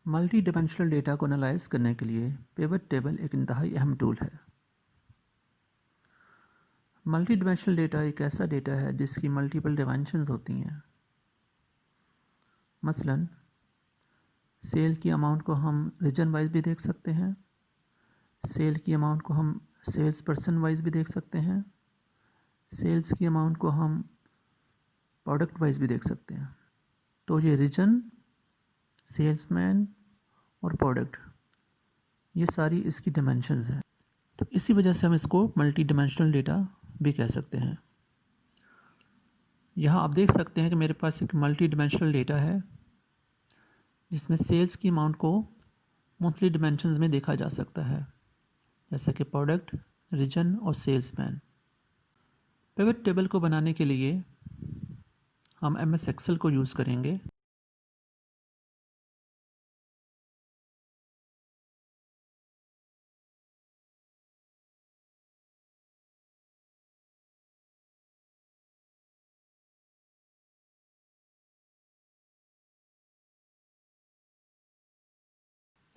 Multi dimensional data को analyse करने के लिए पिवट टेबल एक इंतहाई अहम टूल है। मल्टी डिमेंशनल डेटा एक ऐसा डेटा है जिसकी मल्टीपल डिमेंशंस होती हैं। मसलन सेल की अमाउंट को हम रीजन वाइज भी देख सकते हैं, सेल की अमाउंट को हम सेल्स पर्सन वाइज भी देख सकते हैं, सेल्स की अमाउंट को हम प्रोडक्ट वाइज भी देख सकते हैं। तो ये रीजन, सेल्समैन और प्रोडक्ट, ये सारी इसकी डिमेंशंस हैं। तो इसी वजह से हम इसको मल्टी डिमेंशनल डेटा भी कह सकते हैं। यहाँ आप देख सकते हैं कि मेरे पास एक मल्टी डिमेंशनल डेटा है जिसमें सेल्स की अमाउंट को मंथली डिमेंशंस में देखा जा सकता है, जैसा कि प्रोडक्ट, रीजन और सेल्समैन। पिवट टेबल को बनाने के लिए हम MS एक्सेल को यूज़ करेंगे।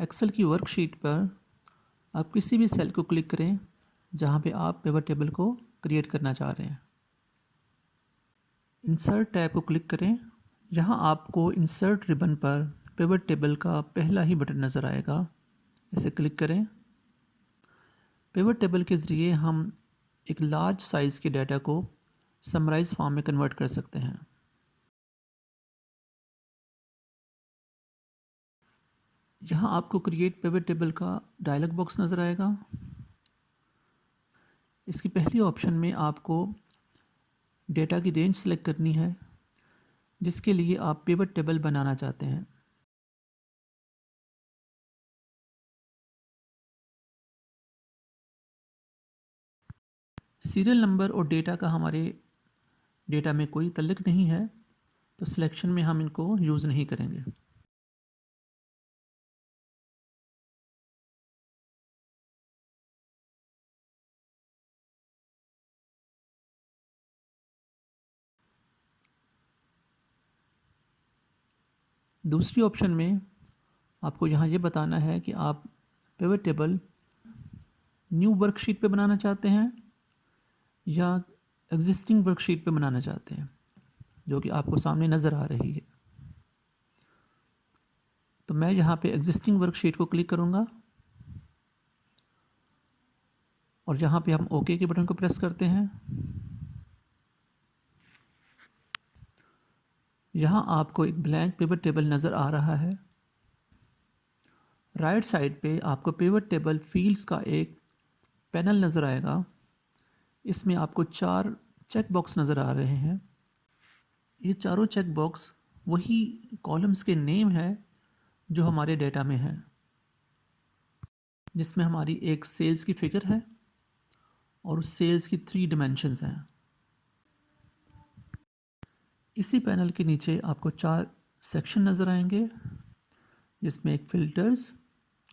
एक्सेल की वर्कशीट पर आप किसी भी सेल को क्लिक करें जहाँ पे आप पिवट टेबल को क्रिएट करना चाह रहे हैं। इंसर्ट टैब को क्लिक करें। यहाँ आपको इंसर्ट रिबन पर पिवट टेबल का पहला ही बटन नज़र आएगा, इसे क्लिक करें। पिवट टेबल के ज़रिए हम एक लार्ज साइज़ के डाटा को समराइज फॉर्म में कन्वर्ट कर सकते हैं। यहाँ आपको क्रिएट पिवट टेबल का डायलॉग बॉक्स नज़र आएगा। इसकी पहली ऑप्शन में आपको डेटा की रेंज सेलेक्ट करनी है जिसके लिए आप पिवट टेबल बनाना चाहते हैं। सीरियल नंबर और डेटा का हमारे डेटा में कोई तल्लुक नहीं है, तो सिलेक्शन में हम इनको यूज़ नहीं करेंगे। दूसरी ऑप्शन में आपको यहाँ ये बताना है कि आप पिवट टेबल न्यू वर्कशीट पे बनाना चाहते हैं या एग्जिस्टिंग वर्कशीट पे बनाना चाहते हैं, जो कि आपको सामने नज़र आ रही है। तो मैं यहाँ पे एग्जिस्टिंग वर्कशीट को क्लिक करूँगा और यहाँ पे हम ओके के बटन को प्रेस करते हैं। यहाँ आपको एक ब्लैंक पिवट टेबल नज़र आ रहा है। राइट साइड पे आपको पिवट टेबल फील्ड्स का एक पैनल नज़र आएगा। इसमें आपको 4 चेक बॉक्स नज़र आ रहे हैं। ये चारों चेक बॉक्स वही कॉलम्स के नेम है जो हमारे डेटा में है, जिसमें हमारी एक सेल्स की फिगर है और उस सेल्स की 3 डिमेंशंस हैं। इसी पैनल के नीचे आपको 4 सेक्शन नज़र आएंगे जिसमें एक फ़िल्टर्स,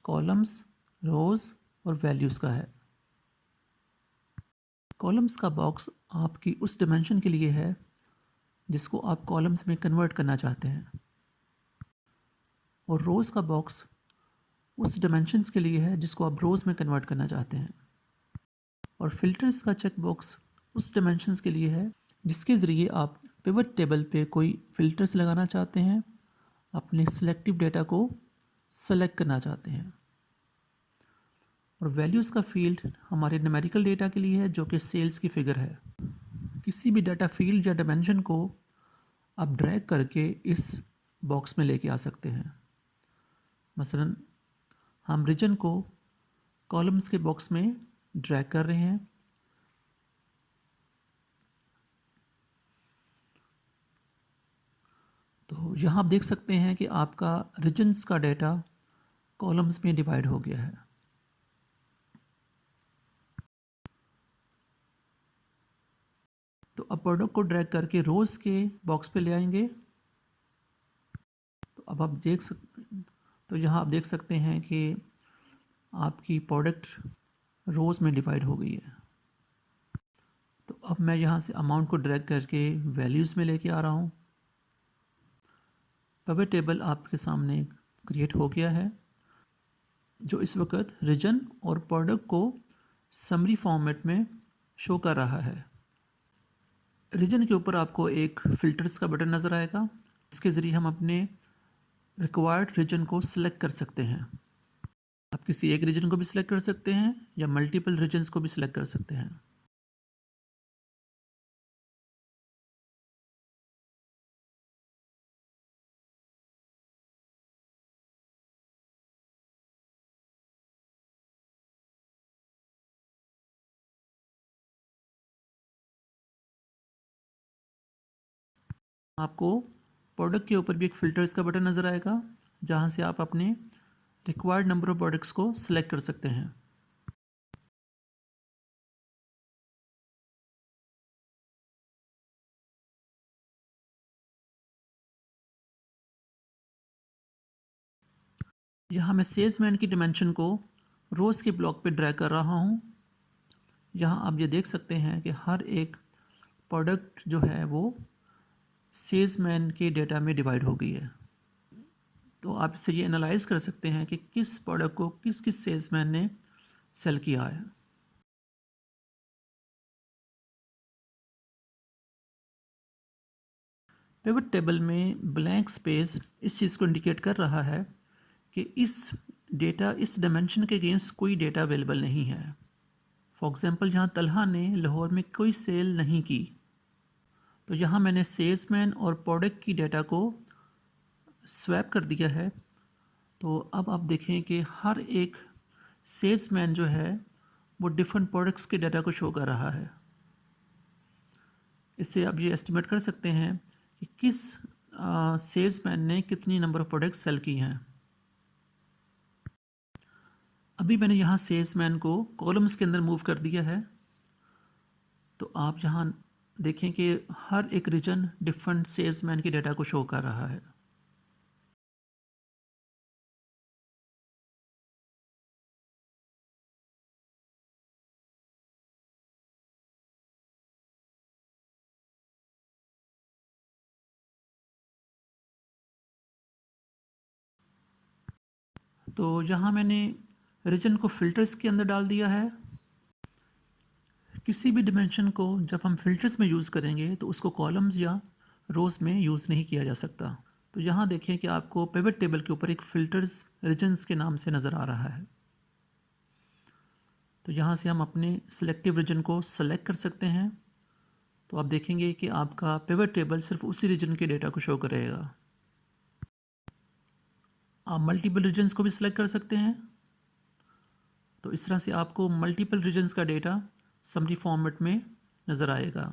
कॉलम्स, रोज़ और वैल्यूज़ का है। कॉलम्स का बॉक्स आपकी उस डिमेंशन के लिए है जिसको आप कॉलम्स में कन्वर्ट करना चाहते हैं, और रोज़ का बॉक्स उस डिमेंशंस के लिए है जिसको आप रोज़ में कन्वर्ट करना चाहते हैं, और फिल्टर्स का चेक बॉक्स उस डिमेंशंस के लिए है जिसके ज़रिए आप पिवट टेबल पे कोई फ़िल्टर्स लगाना चाहते हैं, अपने सिलेक्टिव डेटा को सेलेक्ट करना चाहते हैं। और वैल्यूज़ का फील्ड हमारे न्यूमेरिकल डेटा के लिए है जो कि सेल्स की फिगर है। किसी भी डाटा फील्ड या डिमेंशन को आप ड्रैग करके इस बॉक्स में लेके आ सकते हैं। मसलन हम रीजन को कॉलम्स के बॉक्स में ड्रैग कर रहे हैं। तो यहाँ आप देख सकते हैं कि आपका रीजन्स का डेटा कॉलम्स में डिवाइड हो गया है। तो अब प्रोडक्ट को ड्रैग करके रोज़ के बॉक्स पे ले आएंगे। तो अब आप तो यहाँ आप देख सकते हैं कि आपकी प्रोडक्ट रोज़ में डिवाइड हो गई है। तो अब मैं यहाँ से अमाउंट को ड्रैग करके वैल्यूज़ में लेके आ रहा हूँ। पिवट टेबल आपके सामने क्रिएट हो गया है, जो इस वक्त रीजन और प्रोडक्ट को समरी फॉर्मेट में शो कर रहा है। रीजन के ऊपर आपको एक फ़िल्टर्स का बटन नज़र आएगा, इसके ज़रिए हम अपने रिक्वायर्ड रीजन को सिलेक्ट कर सकते हैं। आप किसी एक रीजन को भी सिलेक्ट कर सकते हैं या मल्टीपल रीजन्स को भी सिलेक्ट कर सकते हैं। आपको प्रोडक्ट के ऊपर भी एक फ़िल्टर्स का बटन नज़र आएगा, जहाँ से आप अपने रिक्वायर्ड नंबर ऑफ़ प्रोडक्ट्स को सिलेक्ट कर सकते हैं। यहाँ मैं सेल्समैन की डिमेंशन को रोज़ के ब्लॉक पे ड्रैग कर रहा हूँ। यहाँ आप ये देख सकते हैं कि हर एक प्रोडक्ट जो है वो सेल्समैन के डेटा में डिवाइड हो गई है। तो आप इससे ये एनालाइज़ कर सकते हैं कि किस प्रोडक्ट को किस किस सेल्समैन ने सेल किया है। पिवट टेबल में ब्लैंक स्पेस इस चीज़ को इंडिकेट कर रहा है कि इस डायमेंशन के अगेंस्ट कोई डेटा अवेलेबल नहीं है। फॉर एग्ज़ाम्पल यहाँ तलहा ने लाहौर में कोई सेल नहीं की, तो यहाँ मैंने सेल्समैन और प्रोडक्ट की डेटा को स्वैप कर दिया है। तो अब आप देखें कि हर एक सेल्समैन जो है वो डिफरेंट प्रोडक्ट्स के डाटा को शो कर रहा है। इससे आप ये एस्टिमेट कर सकते हैं कि किस सेल्समैन ने कितनी नंबर ऑफ़ प्रोडक्ट्स सेल की हैं। अभी मैंने यहाँ सेल्समैन को कॉलम्स के अंदर मूव कर दिया है, तो आप यहाँ देखें कि हर एक रीजन डिफरेंट सेल्समैन की डाटा को शो कर रहा है। तो यहाँ मैंने रीजन को फ़िल्टर्स के अंदर डाल दिया है। किसी भी डिमेंशन को जब हम फ़िल्टर्स में यूज़ करेंगे तो उसको कॉलम्स या रोज़ में यूज़ नहीं किया जा सकता। तो यहाँ देखें कि आपको पिवट टेबल के ऊपर एक फ़िल्टर्स रीजन्स के नाम से नज़र आ रहा है। तो यहाँ से हम अपने सिलेक्टिव रीजन को सेलेक्ट कर सकते हैं। तो आप देखेंगे कि आपका पिवट टेबल सिर्फ उसी रीजन के डेटा को शो करेगा। आप मल्टीपल रीजन्स को भी सिलेक्ट कर सकते हैं। तो इस तरह से आपको मल्टीपल रीजन्स का डेटा समरी फॉर्मेट में नज़र आएगा।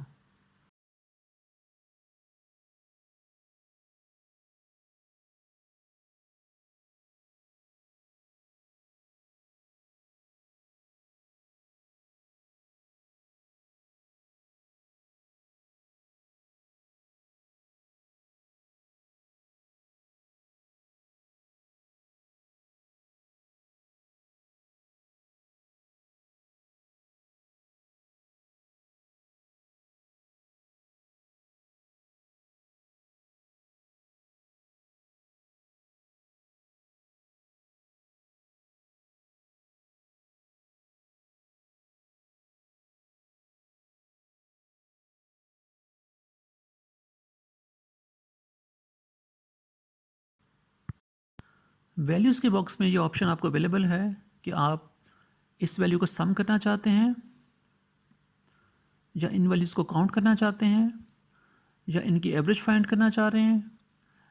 वैल्यूज़ के बॉक्स में ये ऑप्शन आपको अवेलेबल है कि आप इस वैल्यू को सम करना चाहते हैं या इन वैल्यूज़ को काउंट करना चाहते हैं या इनकी एवरेज फाइंड करना चाह रहे हैं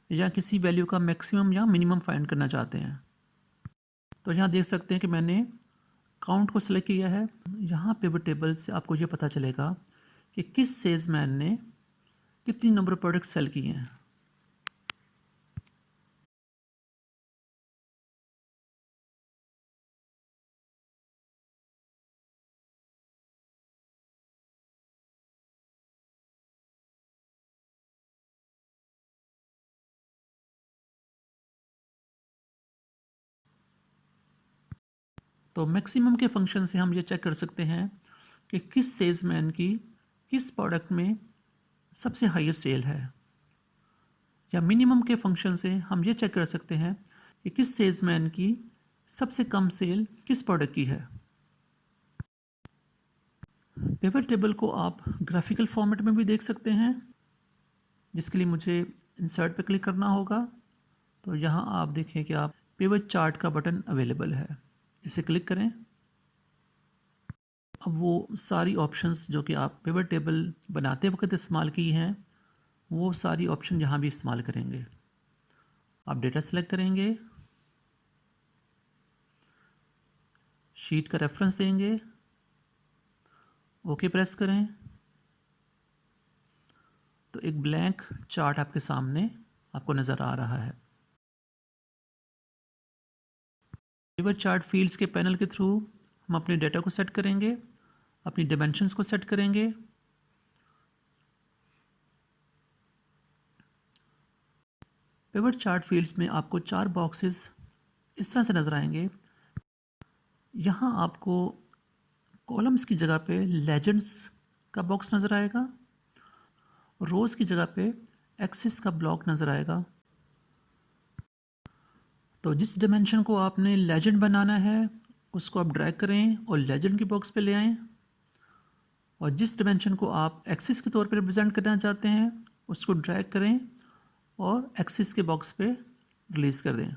या किसी वैल्यू का मैक्सिमम या मिनिमम फाइंड करना चाहते हैं। तो यहाँ देख सकते हैं कि मैंने काउंट को सिलेक्ट किया है। यहाँ पिवट टेबल से आपको ये पता चलेगा कि किस सेल्समैन ने कितनी नंबर ऑफ प्रोडक्ट सेल किए हैं। तो मैक्सिमम के फंक्शन से हम ये चेक कर सकते हैं कि किस सेल्समैन की किस प्रोडक्ट में सबसे हाईएस्ट सेल है, या मिनिमम के फंक्शन से हम ये चेक कर सकते हैं कि किस सेल्समैन की सबसे कम सेल किस प्रोडक्ट की है। पिवट टेबल को आप ग्राफिकल फॉर्मेट में भी देख सकते हैं, जिसके लिए मुझे इंसर्ट पर क्लिक करना होगा। तो यहाँ आप देखें कि आप पिवट चार्ट का बटन अवेलेबल है, इसे क्लिक करें। अब वो सारी ऑप्शंस जो कि आप पिवट टेबल बनाते वक्त इस्तेमाल की हैं, वो सारी ऑप्शन यहाँ भी इस्तेमाल करेंगे। आप डेटा सेलेक्ट करेंगे, शीट का रेफरेंस देंगे, ओके प्रेस करें, तो एक ब्लैंक चार्ट आपके सामने आपको नज़र आ रहा है। पिवट चार्ट फील्ड्स के पैनल के थ्रू हम अपने डेटा को सेट करेंगे, अपनी डायमेंशंस को सेट करेंगे। पिवट चार्ट फील्ड्स में आपको 4 बॉक्सेस इस तरह से नज़र आएंगे। यहाँ आपको कॉलम्स की जगह पे लेजेंड्स का बॉक्स नज़र आएगा, रोज़ की जगह पे एक्सिस का ब्लॉक नज़र आएगा। तो जिस डायमेंशन को आपने लेजेंड बनाना है उसको आप ड्रैग करें और लेजेंड के बॉक्स पे ले आएँ, और जिस डायमेंशन को आप एक्सिस के तौर पर रिप्रेजेंट करना चाहते हैं उसको ड्रैग करें और एक्सिस के बॉक्स पे रिलीज़ कर दें।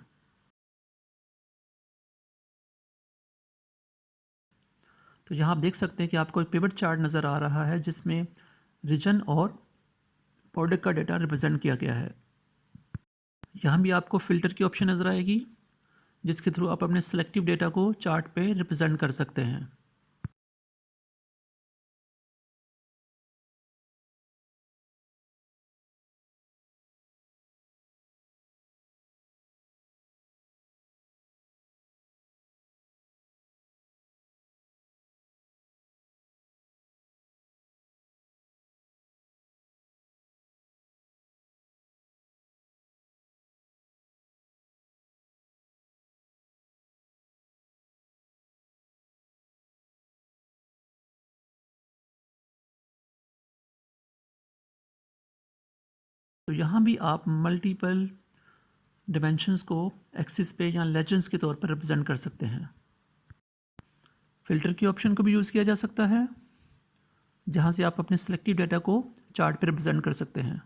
तो यहाँ आप देख सकते हैं कि आपको एक पिवट चार्ट नज़र आ रहा है जिसमें रीजन और प्रोडक्ट का डेटा रिप्रेजेंट किया गया है। यहाँ भी आपको फ़िल्टर की ऑप्शन नज़र आएगी, जिसके थ्रू आप अपने सेलेक्टिव डेटा को चार्ट पे रिप्रेजेंट कर सकते हैं। तो यहाँ भी आप मल्टीपल डिमेंशंस को एक्सिस पे या लेजेंड्स के तौर पर रिप्रेजेंट कर सकते हैं। फ़िल्टर की ऑप्शन को भी यूज़ किया जा सकता है, जहाँ से आप अपने सेलेक्टिव डेटा को चार्ट पर रिप्रेजेंट कर सकते हैं।